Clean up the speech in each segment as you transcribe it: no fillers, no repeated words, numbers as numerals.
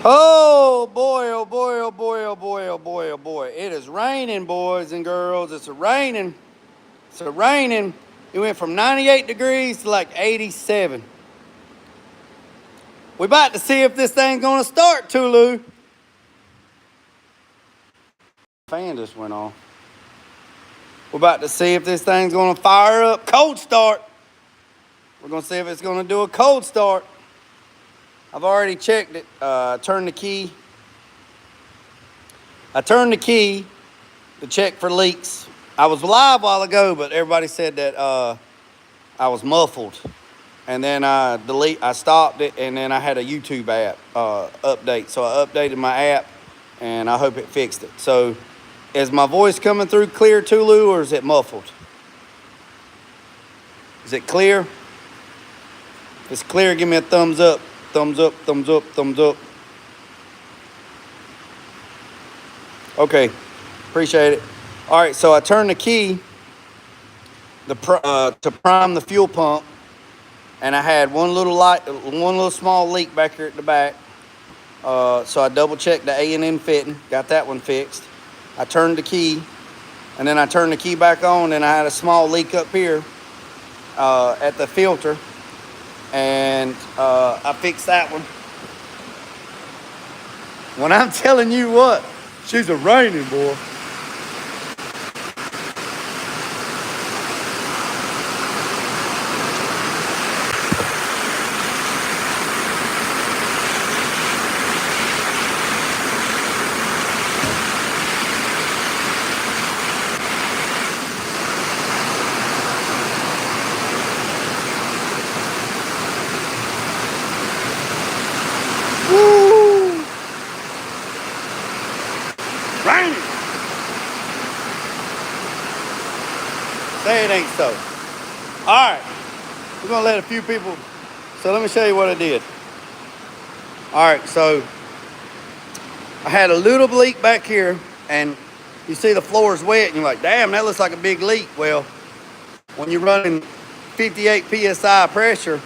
Oh boy, oh boy, oh boy, oh boy, oh boy, oh boy. It is raining, boys and girls. It's raining. It's raining. It went from 98 degrees to like 87. We about to see if this thing's gonna start, Tulu. Fan just went off. We're about to see if this thing's gonna fire up. Cold start. We're gonna see if it's gonna do a cold start. I've already checked it. Turned the key. I turned the key to check for leaks. I was live a while ago, but everybody said that I was muffled. And then I stopped it, and then I had a YouTube app update. So I updated my app, and I hope it fixed it. So is my voice coming through clear, Tulu, or is it muffled? Is it clear? If it's clear, give me a thumbs up. Thumbs up, thumbs up, thumbs up. Okay, appreciate it. All right, so I turned the key to prime the fuel pump, and I had one little small leak back here at the back. So I double checked the A&M fitting, got that one fixed. I turned the key, and then I turned the key back on, and I had a small leak up here at the filter, and I fixed that one. When I'm telling you what, she's a raining boy. Woo! Raining. Say it ain't so. All right, we're gonna let a few people. So let me show you what I did. All right, so I had a little leak back here, and you see the floor is wet, and you're like, damn, that looks like a big leak. Well, when you're running 58 PSI pressure,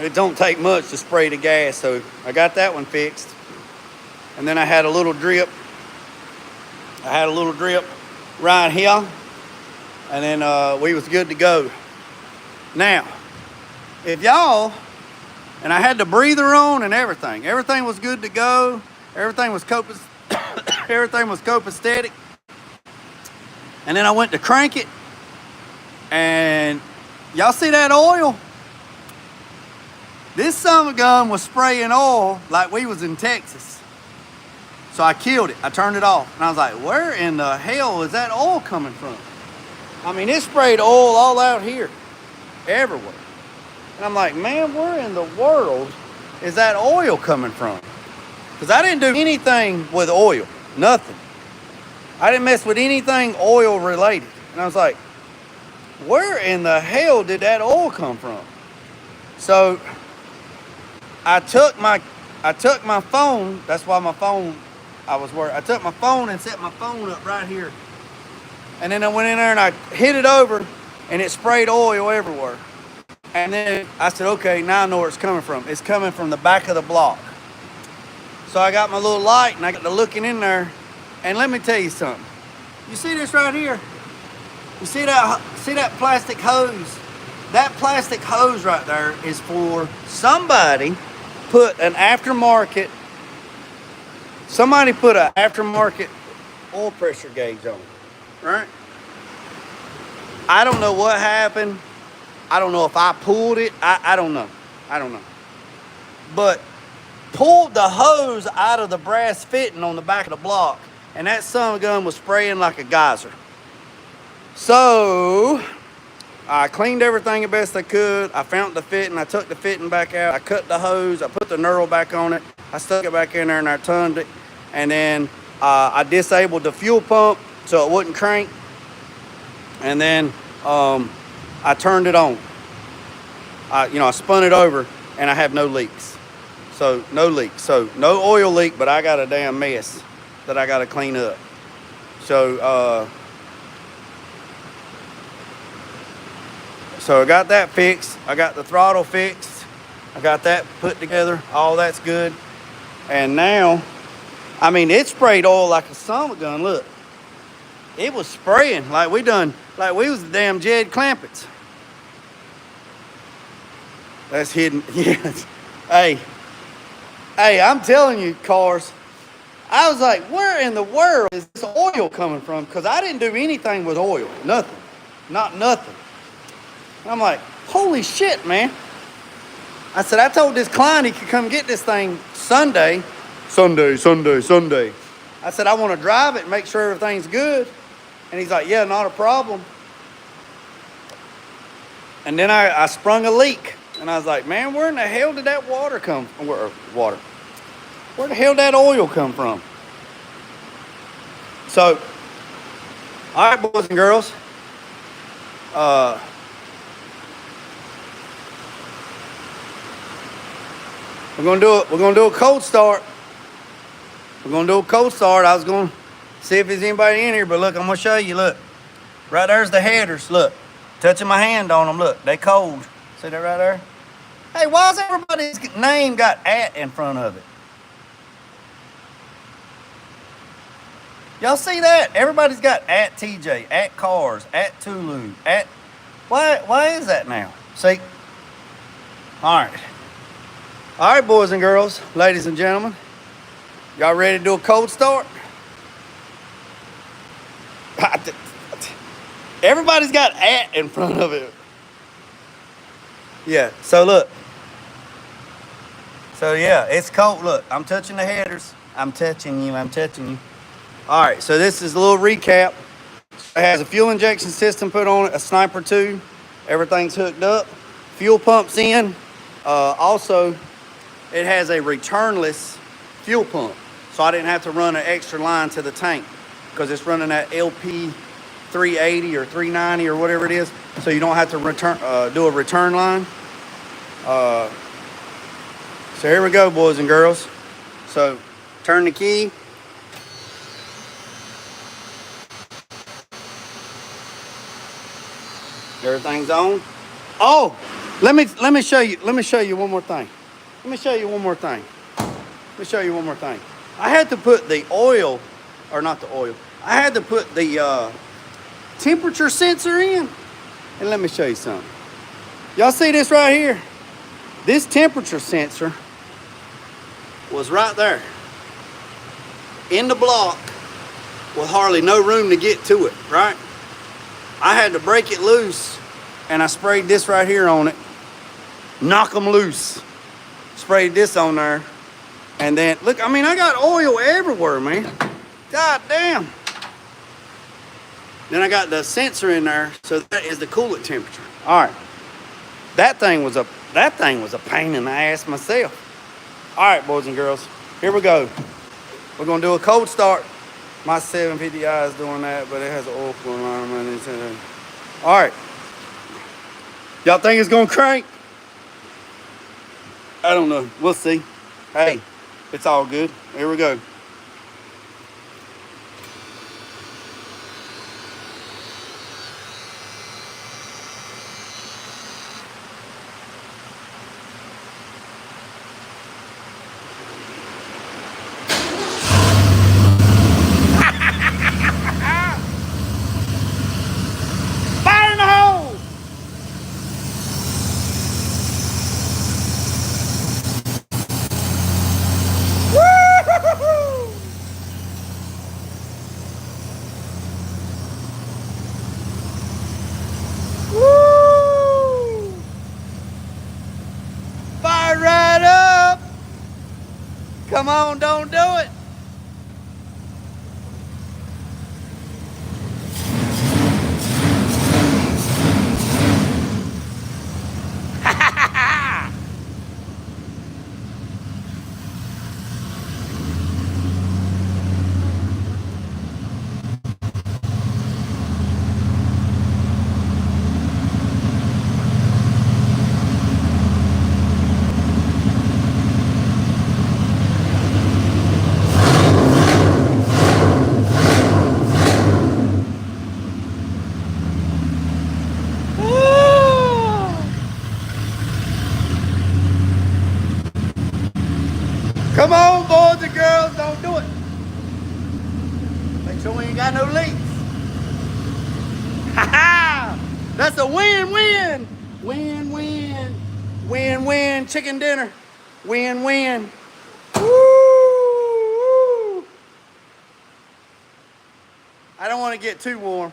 it don't take much to spray the gas. So I got that one fixed. And then I had a little drip. Right here. And then we was good to go. Now, if y'all, and I had the breather on and everything. Everything was good to go. Everything was copacetic. And then I went to crank it. And y'all see that oil? This son of a gun was spraying oil like we was in Texas. So I killed it. I turned it off. And I was like, where in the hell is that oil coming from? I mean, it sprayed oil all out here, everywhere. And I'm like, man, where in the world is that oil coming from? Because I didn't do anything with oil, nothing. I didn't mess with anything oil related. And I was like, where in the hell did that oil come from? So I took my phone. That's why my phone, I took my phone and set my phone up right here. And then I went in there and I hit it over, and it sprayed oil everywhere. And then I said, okay, now I know where it's coming from. It's coming from the back of the block. So I got my little light, and I got to looking in there. And let me tell you something. You see this right here? You see that plastic hose? That plastic hose right there is for somebody put an aftermarket oil pressure gauge on, right? I don't know what happened. I don't know if I pulled it. I don't know. But pulled the hose out of the brass fitting on the back of the block, and that son of a gun was spraying like a geyser. So I cleaned everything the best I could. I found the fitting. I took the fitting back out. I cut the hose. I put the knurl back on it. I stuck it back in there and I turned it. And then I disabled the fuel pump so it wouldn't crank. And then I turned it on. I spun it over, and I have no leaks. So no leaks. So no oil leak, but I got a damn mess that I got to clean up. So I got that fixed. I got the throttle fixed. I got that put together. All that's good. And now, I mean, it sprayed oil like a summer gun. Look, it was spraying like we was the damn Jed Clampetts. That's hidden. Yes. Hey, I'm telling you, cars. I was like, where in the world is this oil coming from? Because I didn't do anything with oil. Nothing. Not nothing. I'm like, holy shit, man. I said, I told this client he could come get this thing Sunday. Sunday. I said, I want to drive it and make sure everything's good. And he's like, yeah, not a problem. And then I sprung a leak. And I was like, man, where in the hell did that water come from? Where the hell did that oil come from? So, all right, boys and girls. We're gonna do a cold start. We're gonna do a cold start. I was gonna see if there's anybody in here, but look, I'm gonna show you. Look, right there's the headers. Look, touching my hand on them. Look, they cold. See that right there? Hey, why's everybody's name got at in front of it? Y'all see that? Everybody's got at TJ, at Cars, at Tulu, at... Why is that now? See? All right. All right, boys and girls, ladies and gentlemen. Y'all ready to do a cold start? Everybody's got at in front of it. Yeah, so look. So yeah, it's cold. Look, I'm touching the headers. I'm touching you. All right, so this is a little recap. It has a fuel injection system put on it, a Sniper 2. Everything's hooked up. Fuel pumps in. Also, it has a returnless fuel pump. So I didn't have to run an extra line to the tank because it's running that LP 380 or 390 or whatever it is. So you don't have to do a return line. So here we go, boys and girls. So turn the key. Everything's on. Oh, let me show you. Let me show you one more thing. I had to put the oil, or not the oil. I had to put the temperature sensor in. And let me show you something. Y'all see this right here? This temperature sensor was right there in the block with hardly no room to get to it, right? I had to break it loose and I sprayed this right here on it. Knock them loose. Sprayed this on there. And then, look, I mean, I got oil everywhere, man. God damn. Then I got the sensor in there, so that is the coolant temperature. All right. That thing was a pain in the ass myself. All right, boys and girls, here we go. We're gonna do a cold start. My 750i is doing that, but it has an oil cooler on it. All right. Y'all think it's gonna crank? I don't know. We'll see. Hey, it's all good. Here we go. Come on, don't do it. got no leaks. Ha ha! That's a win-win. Win-win. Win-win chicken dinner. Win-win. Woo! I don't want to get too warm.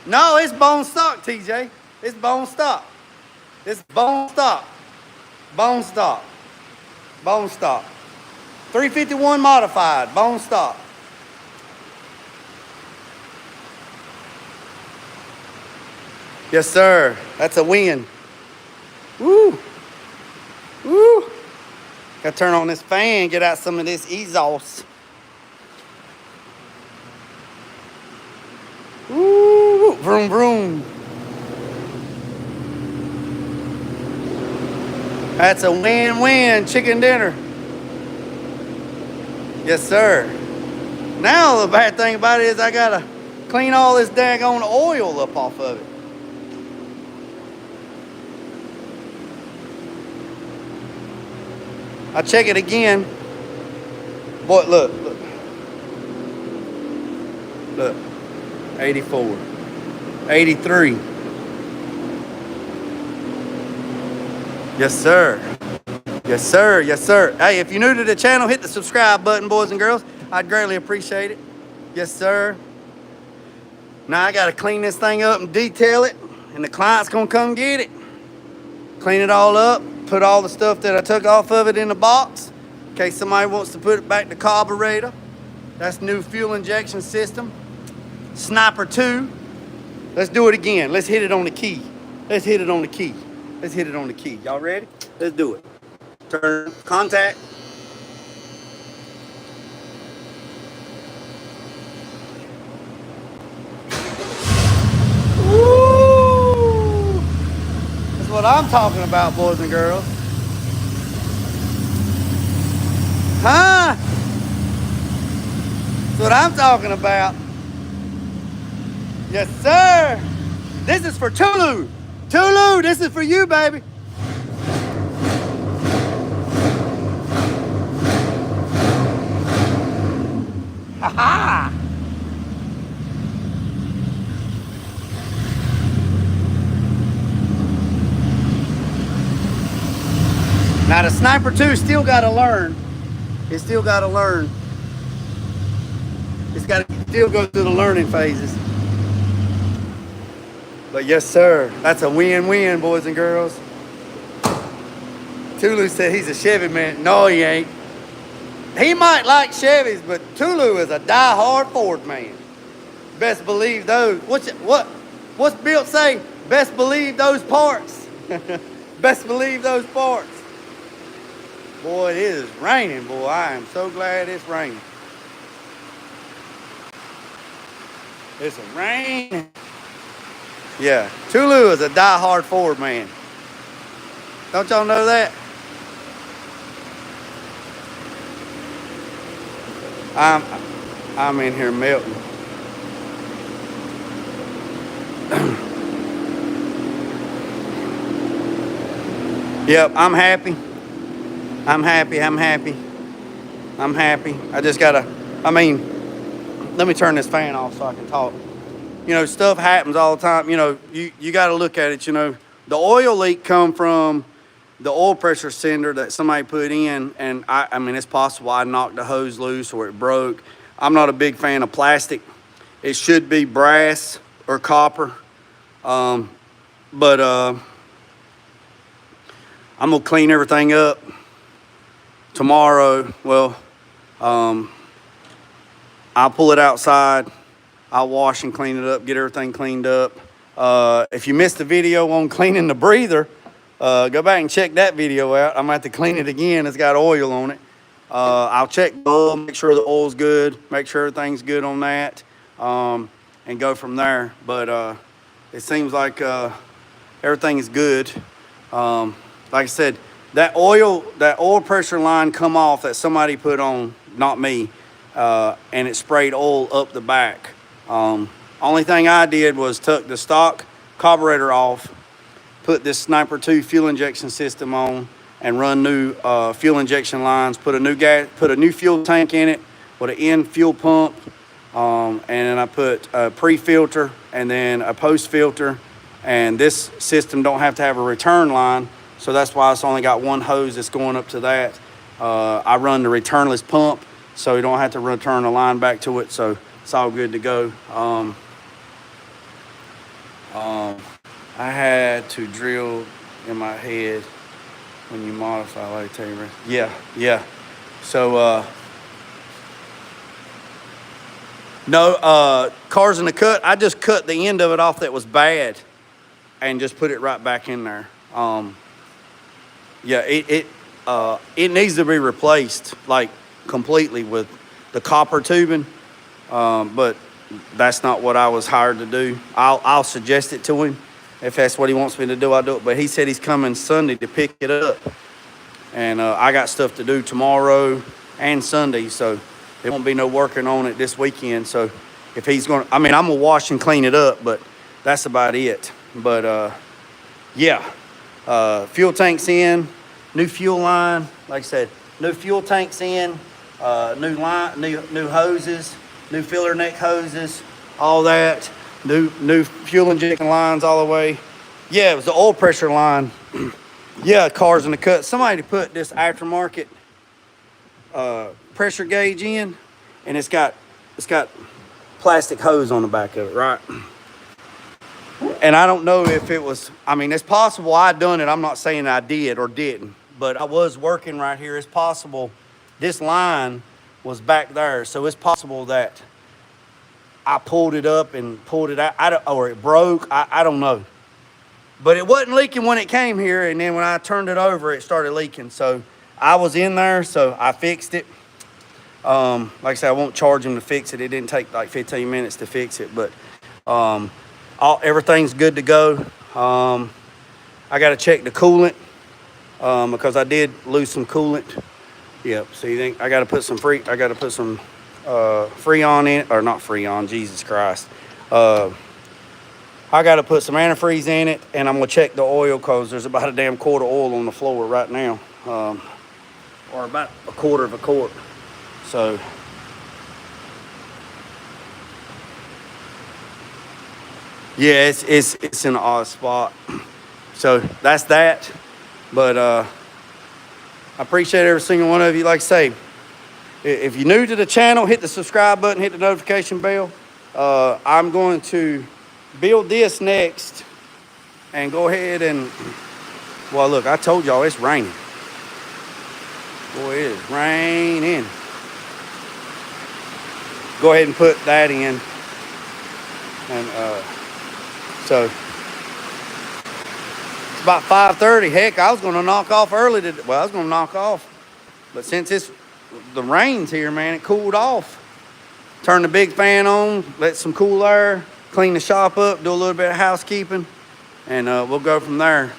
No, it's bone stock, TJ. It's bone stock. It's bone stock. Bone stock. Bone stock. 351 modified. Bone stock. Yes, sir. That's a win. Woo. Woo. Gotta turn on this fan, get out some of this exhaust. Woo. Vroom, vroom. That's a win-win chicken dinner. Yes, sir. Now the bad thing about it is I gotta clean all this daggone oil up off of it. I check it again. Boy, look. Look. 84. 83. Yes, sir. Yes, sir. Yes, sir. Hey, if you're new to the channel, hit the subscribe button, boys and girls. I'd greatly appreciate it. Yes, sir. Now I got to clean this thing up and detail it, and the client's going to come get it. Clean it all up, put all the stuff that I took off of it in the box in case somebody wants to put it back in the carburetor. That's new fuel injection system. Sniper 2. Let's do it again. Let's hit it on the key. Let's hit it on the key. Let's hit it on the key. Y'all ready? Let's do it. Turn, contact. Woo! That's what I'm talking about, boys and girls. Huh? That's what I'm talking about. Yes, sir. This is for Tulu. Tulu, this is for you, baby. Ha ha. Now the Sniper 2 still got to learn. It's still got to learn. It's got to still go through the learning phases. But yes, sir, that's a win-win, boys and girls. Tulu said he's a Chevy man. No, he ain't. He might like Chevys, but Tulu is a die-hard Ford man. Best believe those. What's Bill say? Best believe those parts. Best believe those parts. Boy, it is raining, boy. I am so glad it's raining. It's raining. Yeah, Tulu is a die-hard Ford man. Don't y'all know that? I'm in here melting. Yep, I'm happy. I'm happy. I just gotta, let me turn this fan off so I can talk. You know, stuff happens all the time. You know, you got to look at it. You know, the oil leak come from the oil pressure cylinder that somebody put in, and I mean, it's possible I knocked the hose loose or it broke. I'm not a big fan of plastic. It should be brass or copper, but I'm gonna clean everything up tomorrow. Well, I'll pull it outside. I'll wash and clean it up, get everything cleaned up. If you missed the video on cleaning the breather, go back and check that video out. I'm gonna have to clean it again. It's got oil on it. I'll check the oil, make sure the oil's good, make sure everything's good on that, and go from there. But it seems like everything is good. Like I said, that oil pressure line come off that somebody put on, not me, and it sprayed oil up the back. Only thing I did was took the stock carburetor off, put this Sniper 2 fuel injection system on, and run new fuel injection lines, put a new fuel tank in it, with an in fuel pump, and then I put a pre-filter and then a post-filter. And this system don't have to have a return line, so that's why it's only got one hose that's going up to that. I run the returnless pump, so you don't have to return the line back to it, so it's all good to go. I had to drill in my head when you modify, like I tell you, yeah. So, no, cars in the cut, I just cut the end of it off that was bad and just put it right back in there. Yeah, it needs to be replaced, like, completely with the copper tubing, but that's not what I was hired to do. I'll suggest it to him. If that's what he wants me to do, I'll do it. But he said he's coming Sunday to pick it up. And I got stuff to do tomorrow and Sunday, so there won't be no working on it this weekend. So if he's going to, I mean, I'm going to wash and clean it up, but that's about it. But, yeah, fuel tanks in, new fuel line. Like I said, new fuel tanks in, new line, new hoses, new filler neck hoses, all that. New fuel injection lines all the way. Yeah, it was the oil pressure line. Yeah, cars in the cut. Somebody put this aftermarket pressure gauge in, and it's got plastic hose on the back of it, right? And I don't know if it was, I mean, it's possible I done it. I'm not saying I did or didn't, but I was working right here. It's possible this line was back there, so it's possible that I pulled it up and pulled it out, or it broke. I don't know. But it wasn't leaking when it came here, and then when I turned it over, it started leaking. So I was in there, so I fixed it. Like I said, I won't charge him to fix it. It didn't take like 15 minutes to fix it, but everything's good to go. I got to check the coolant because I did lose some coolant. Yep. So you think I got to put some Freon in it, or not Freon, Jesus Christ. I got to put some antifreeze in it, and I'm going to check the oil because there's about a damn quart of oil on the floor right now, or about a quarter of a quart. So, yeah, it's in an odd spot. So that's that. But I appreciate every single one of you. Like I say, if you're new to the channel, hit the subscribe button, hit the notification bell. I'm going to build this next and go ahead and, well, look, I told y'all it's raining. Boy, it is raining. Go ahead and put that in. And so it's about 5:30. Heck, I was going to knock off early today. Well, I was going to knock off, but since the rain's here, man, it cooled off. Turn the big fan on, let some cool air, clean the shop up, do a little bit of housekeeping, and we'll go from there.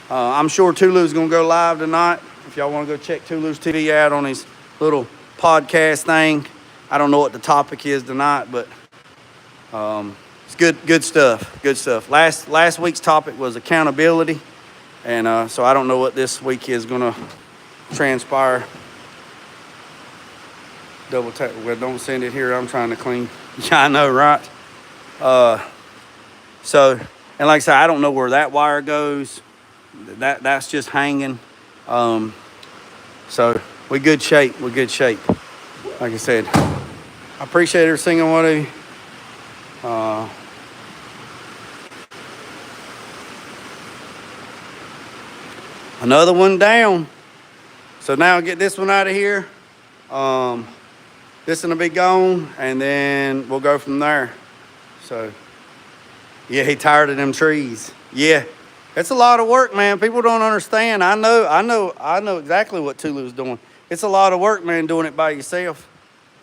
I'm sure Tulu's going to go live tonight. If y'all want to go check Tulu's TV out on his little podcast thing. I don't know what the topic is tonight, but it's good stuff. Last week's topic was accountability, and so I don't know what this week is going to transpire. Double tap. Well, don't send it here. I'm trying to clean. Yeah, I know, right? So, and like I said, I don't know where that wire goes. That's just hanging. So we're good shape. Like I said, I appreciate every single one of you. Another one down. So now I'll get this one out of here. This one will be gone, and then we'll go from there. So, yeah, he tired of them trees. Yeah, it's a lot of work, man. People don't understand. I know exactly what Tulu's doing. It's a lot of work, man, doing it by yourself.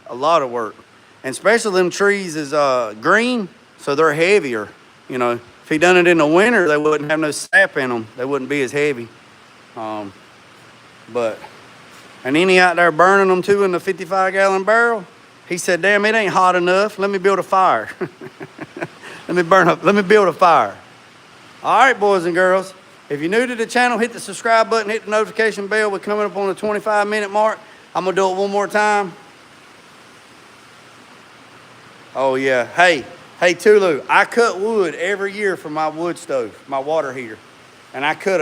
A lot of work. And especially them trees is green, so they're heavier. You know, if he done it in the winter, they wouldn't have no sap in them. They wouldn't be as heavy. And then he out there burning them too in the 55-gallon barrel. He said, damn, it ain't hot enough. Let me build a fire. Let me build a fire. All right, boys and girls. If you're new to the channel, hit the subscribe button, hit the notification bell. We're coming up on the 25-minute mark. I'm going to do it one more time. Oh yeah. Hey Tulu, I cut wood every year for my wood stove, my water heater. And I cut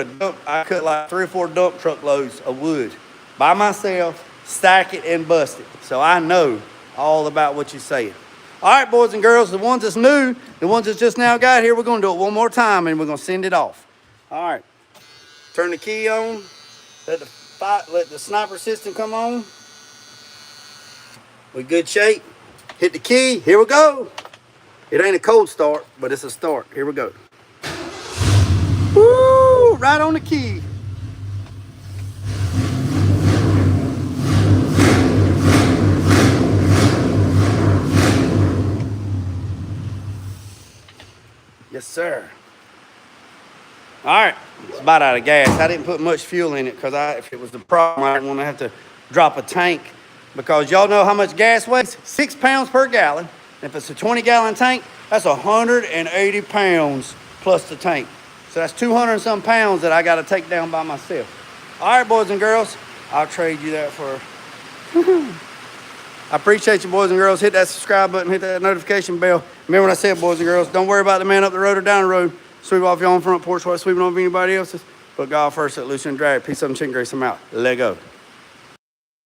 like 3 or 4 dump truck loads of wood by myself, stack it and bust it. So I know all about what you're saying. All right, boys and girls, the ones that's new, the ones that's just now got here, we're gonna do it one more time and we're gonna send it off. All right, turn the key on, let the sniper system come on. We good shape. Hit the key, here we go. It ain't a cold start, but it's a start. Here we go. Woo, right on the key. Yes, sir. All right, it's about out of gas. I didn't put much fuel in it because if it was the problem, I didn't want to have to drop a tank because y'all know how much gas weighs? 6 pounds per gallon. If it's a 20-gallon tank, that's 180 pounds plus the tank. So that's 200 and some pounds that I got to take down by myself. All right, boys and girls, I'll trade you that for... I appreciate you, boys and girls. Hit that subscribe button, hit that notification bell. Remember what I said, boys and girls. Don't worry about the man up the road or down the road. Sweep off your own front porch while sweeping over anybody else's. Put God first at loose and drag. Peace, up, and chicken grace. I'm out. Let go.